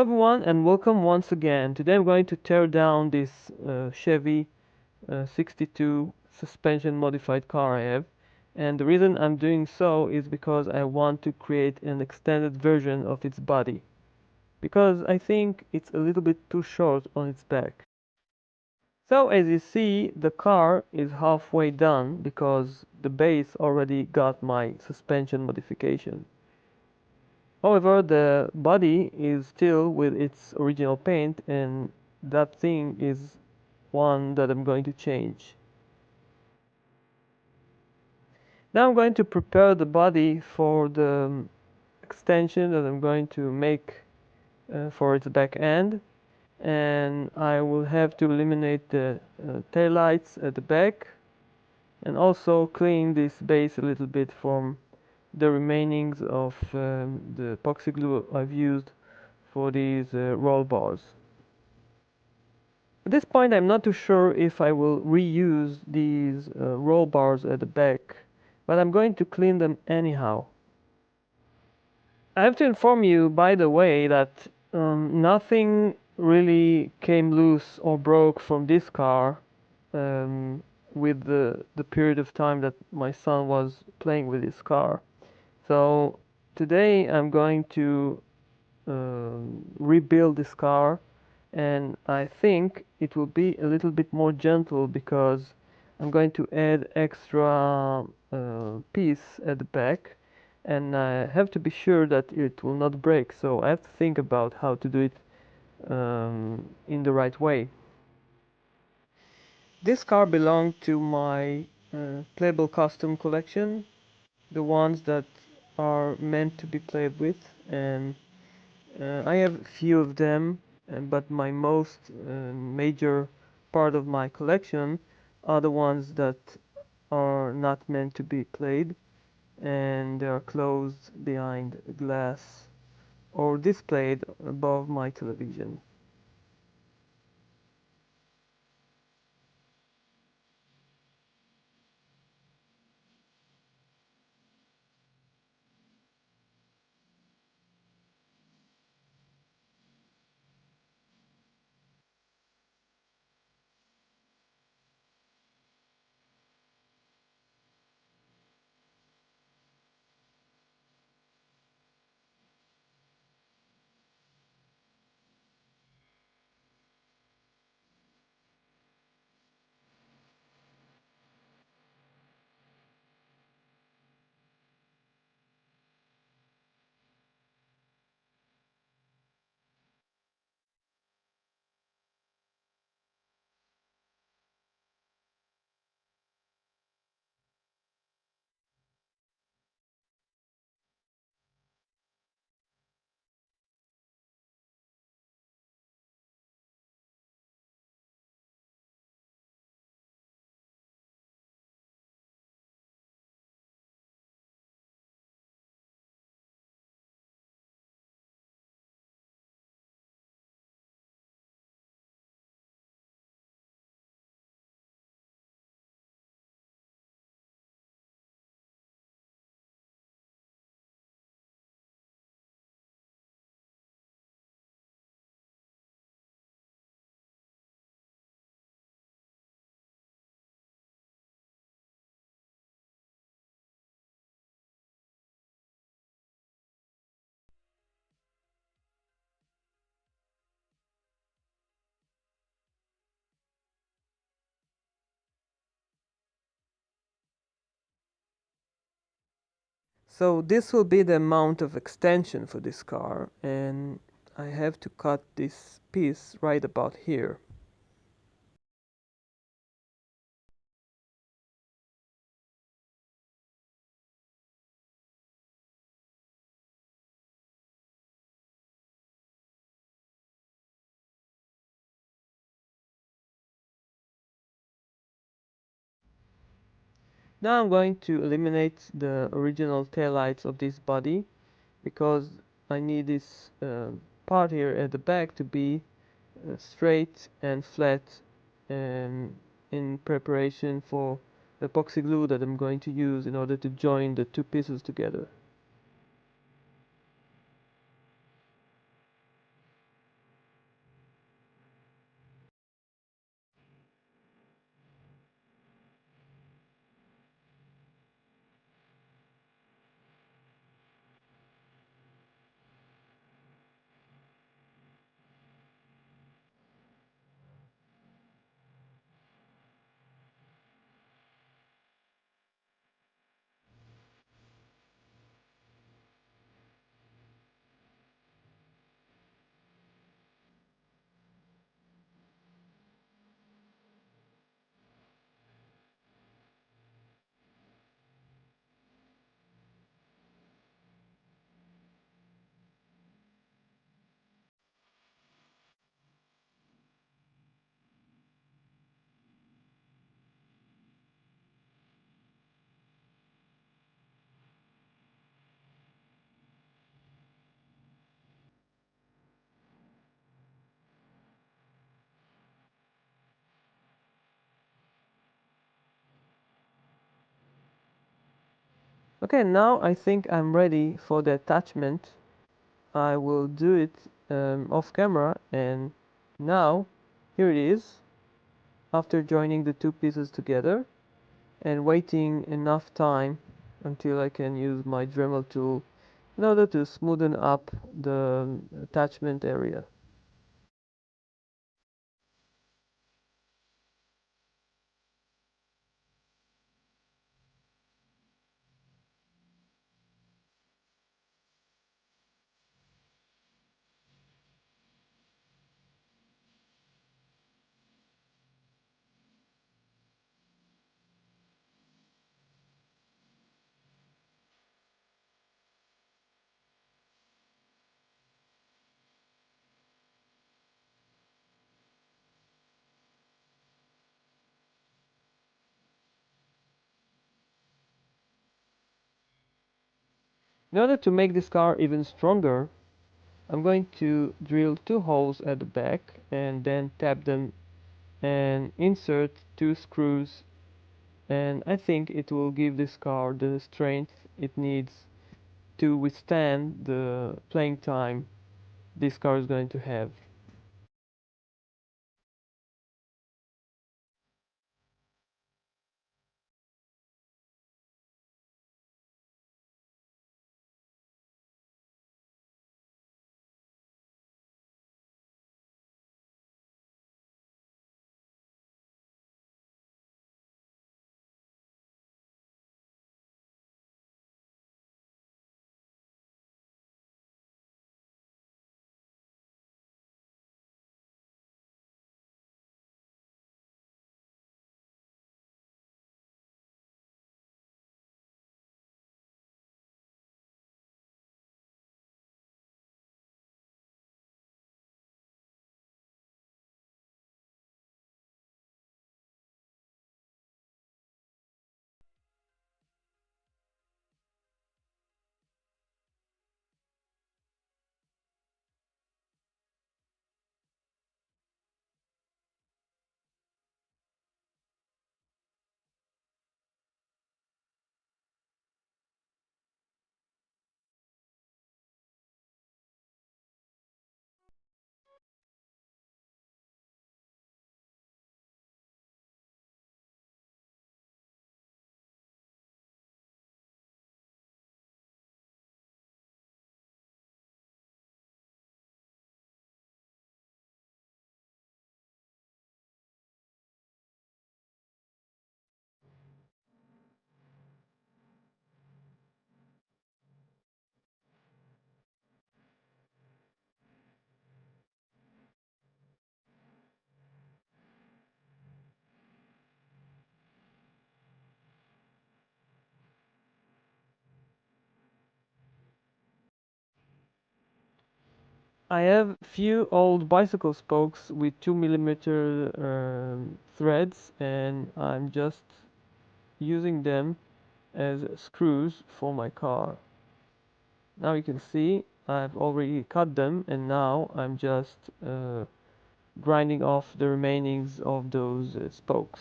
Hello everyone and welcome once again. Today I'm going to tear down this Chevy 62 suspension modified car I have, and the reason I'm doing so is because I want to create an extended version of its body, because I think it's a little bit too short on its back. So as you see, the car is halfway done because the base already got my suspension modification. However, the body is still with its original paint, and that thing is one that I'm going to change. Now I'm going to prepare the body for the extension that I'm going to make for its back end, and I will have to eliminate the tail lights at the back and also clean this base a little bit from the remainings of the epoxy glue I've used for these roll bars. At this point, I'm not too sure if I will reuse these roll bars at the back, but I'm going to clean them anyhow. I have to inform you, by the way, that nothing really came loose or broke from this car um, with the period of time that my son was playing with this car. So today I'm going to rebuild this car, and I think it will be a little bit more gentle because I'm going to add extra piece at the back, and I have to be sure that it will not break, so I have to think about how to do it in the right way. This car belonged to my playable custom collection, the ones that are meant to be played with, and I have a few of them, but my most major part of my collection are the ones that are not meant to be played, and they are closed behind glass or displayed above my television. So this will be the amount of extension for this car, and I have to cut this piece right about here. Now I'm going to eliminate the original taillights of this body because I need this part here at the back to be straight and flat, in preparation for the epoxy glue that I'm going to use in order to join the two pieces together. Okay, now I think I'm ready for the attachment. I will do it off camera, and now here it is after joining the two pieces together and waiting enough time until I can use my Dremel tool in order to smoothen up the attachment area. In order to make this car even stronger, I'm going to drill two holes at the back and then tap them and insert two screws, and I think it will give this car the strength it needs to withstand the playing time this car is going to have. I have few old bicycle spokes with 2 millimeter threads, and I'm just using them as screws for my car. Now you can see I've already cut them, and now I'm just grinding off the remainings of those spokes.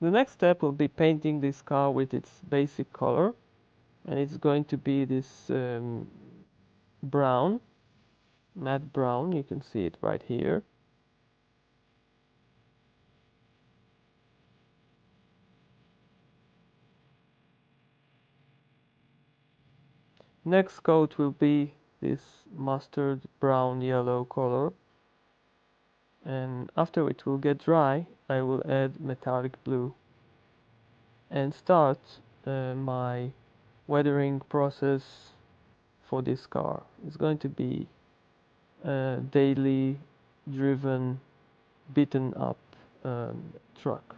The next step will be painting this car with its basic color, and it's going to be this brown, matte brown. You can see it right here. Next coat will be this mustard brown yellow color, and after it will get dry I will add metallic blue and start my weathering process for this car. It's going to be a daily driven, beaten up truck.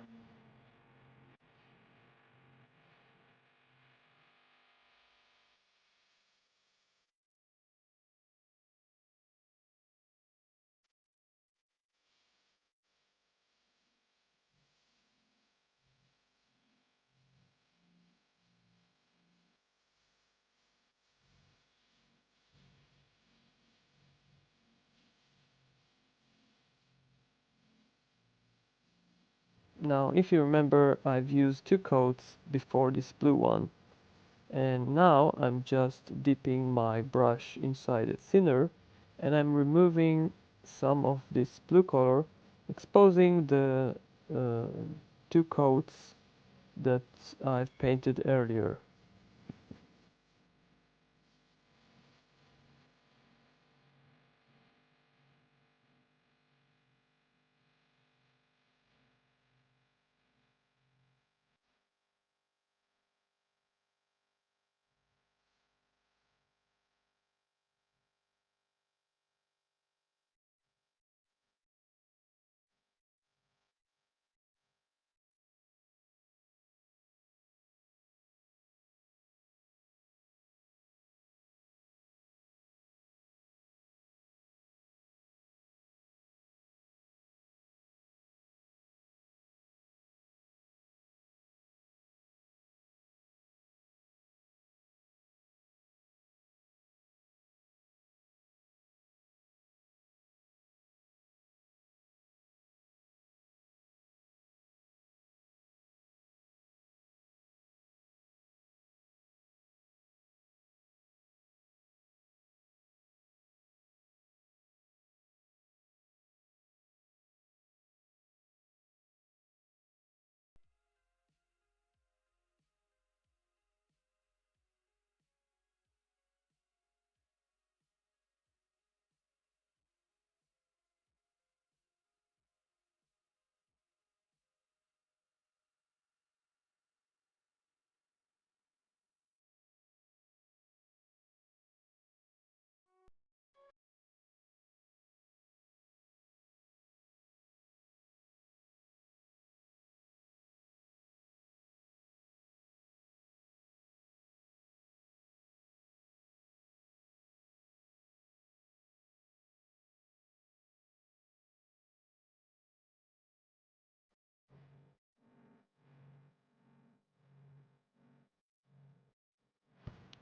Now, if you remember, I've used two coats before this blue one, and now I'm just dipping my brush inside a thinner, and I'm removing some of this blue color, exposing the uh, two coats that I've painted earlier.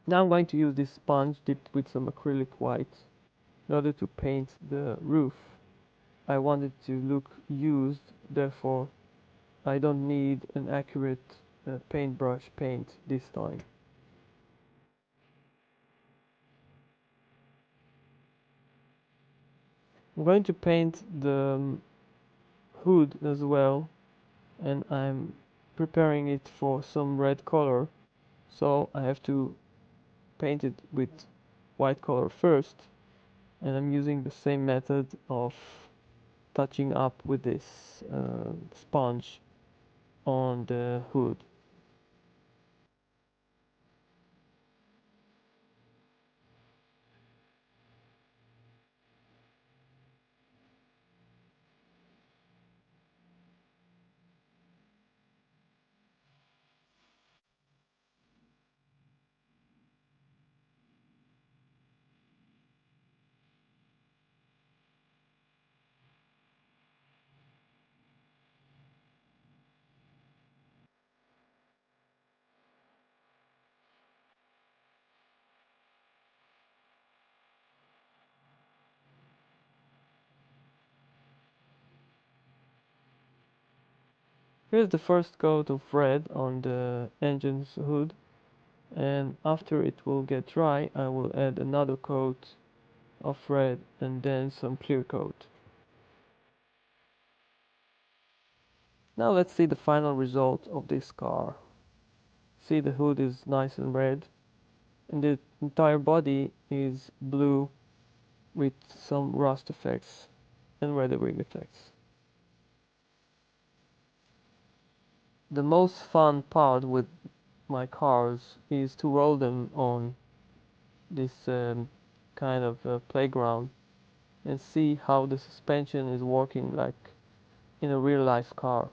Now I'm going to use this sponge dipped with some acrylic white in order to paint the roof. I want it to look used, therefore I don't need an accurate paintbrush paint this time. I'm going to paint the hood as well, and I'm preparing it for some red color, so I have to paint it with white color first, and I'm using the same method of touching up with this sponge on the hood. Here's the first coat of red on the engine's hood, and after it will get dry I will add another coat of red and then some clear coat. Now let's see the final result of this car. See, the hood is nice and red, and the entire body is blue with some rust effects and weathering effects. The most fun part with my cars is to roll them on this kind of playground and see how the suspension is working like in a real life car.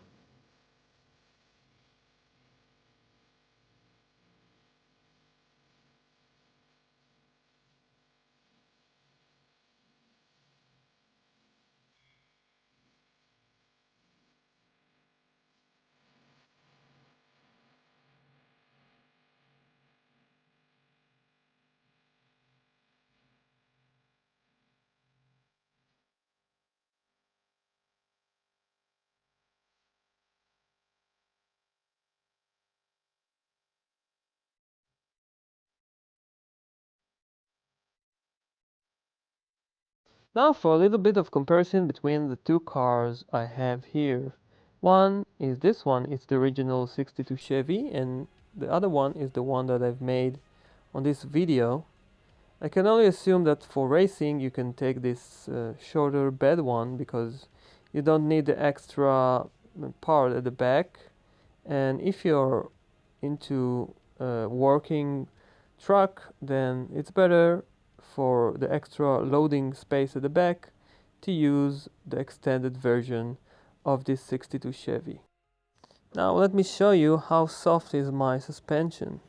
Now for a little bit of comparison between the two cars I have here. One is this one, it's the original 62 Chevy, and the other one is the one that I've made on this video. I can only assume that for racing you can take this shorter bed one because you don't need the extra part at the back. And if you're into working truck, then it's better for the extra loading space at the back to use the extended version of this 62 Chevy. Now let me show you how soft is my suspension.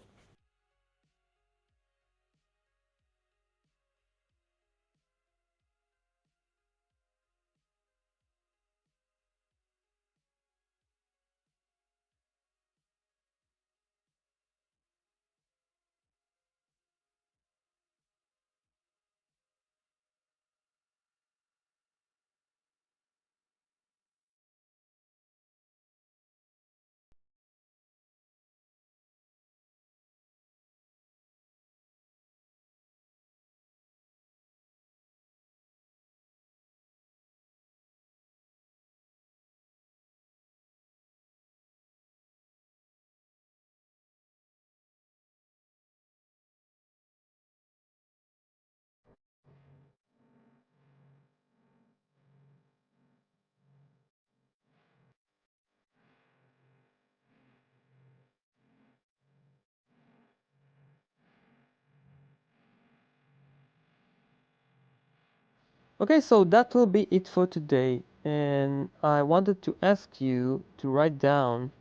Okay, so that will be it for today. And I wanted to ask you to write down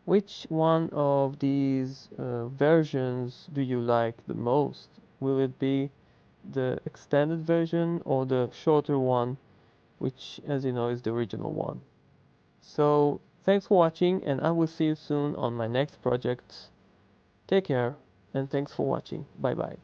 which one of these versions do you like the most? Will it be the extended version or the shorter one, which, as you know, is the original one? So, thanks for watching, and I will see you soon on my next project. Take care, and thanks for watching. Bye bye.